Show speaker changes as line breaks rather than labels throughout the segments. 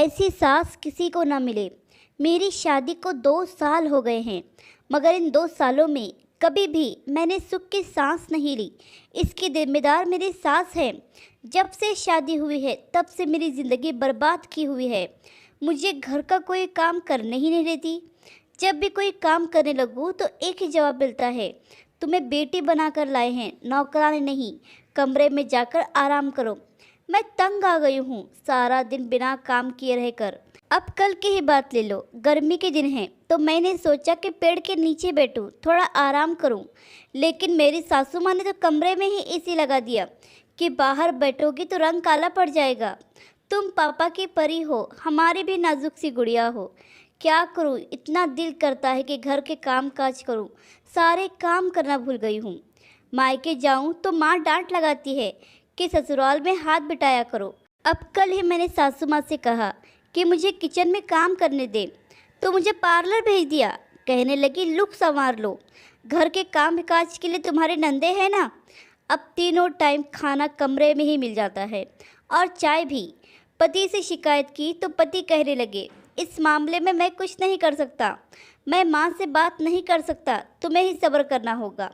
ऐसी सास किसी को ना मिले। मेरी शादी को 2 साल हो गए हैं, मगर इन 2 सालों में कभी भी मैंने सुख की सांस नहीं ली। इसकी जिम्मेदार मेरी सास है। जब से शादी हुई है तब से मेरी ज़िंदगी बर्बाद की हुई है। मुझे घर का कोई काम करने ही नहीं देती। जब भी कोई काम करने लगूँ तो एक ही जवाब मिलता है, तुम्हें बेटी बनाकर लाए हैं, नौकरानी नहीं। कमरे में जाकर आराम करो। मैं तंग आ गई हूँ सारा दिन बिना काम किए रहकर। अब कल की ही बात ले लो, गर्मी के दिन हैं तो मैंने सोचा कि पेड़ के नीचे बैठूं, थोड़ा आराम करूं। लेकिन मेरी सासू माँ ने तो कमरे में ही एसी लगा दिया कि बाहर बैठोगी तो रंग काला पड़ जाएगा। तुम पापा की परी हो, हमारी भी नाजुक सी गुड़िया हो। क्या करूं, इतना दिल करता है कि घर के काम काज करूं, सारे काम करना भूल गई हूँ। मायके जाऊं तो माँ डांट लगाती है कि ससुराल में हाथ बिठाया करो। अब कल ही मैंने सासू माँ से कहा कि मुझे किचन में काम करने दे, तो मुझे पार्लर भेज दिया। कहने लगी लुक संवार लो, घर के काम काज के लिए तुम्हारे नंदे हैं ना। अब तीनों टाइम खाना कमरे में ही मिल जाता है और चाय भी। पति से शिकायत की तो पति कहने लगे, इस मामले में मैं कुछ नहीं कर सकता, मैं माँ से बात नहीं कर सकता, तुम्हें ही सब्र करना होगा।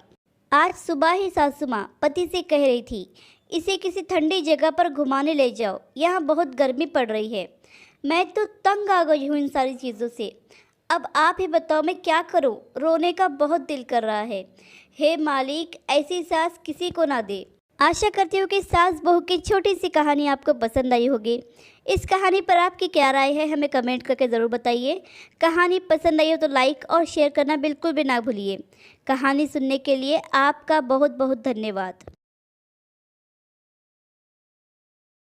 आज सुबह ही सासू माँ पति से कह रही थी, इसे किसी ठंडी जगह पर घुमाने ले जाओ, यहाँ बहुत गर्मी पड़ रही है। मैं तो तंग आ गई हूँ इन सारी चीज़ों से। अब आप ही बताओ मैं क्या करूँ, रोने का बहुत दिल कर रहा है। हे मालिक, ऐसी सास किसी को ना दे। आशा करती हूँ कि सास बहू की छोटी सी कहानी आपको पसंद आई होगी। इस कहानी पर आपकी क्या राय है हमें कमेंट करके ज़रूर बताइए। कहानी पसंद आई हो तो लाइक और शेयर करना बिल्कुल भी ना भूलिए। कहानी सुनने के लिए आपका बहुत बहुत धन्यवाद।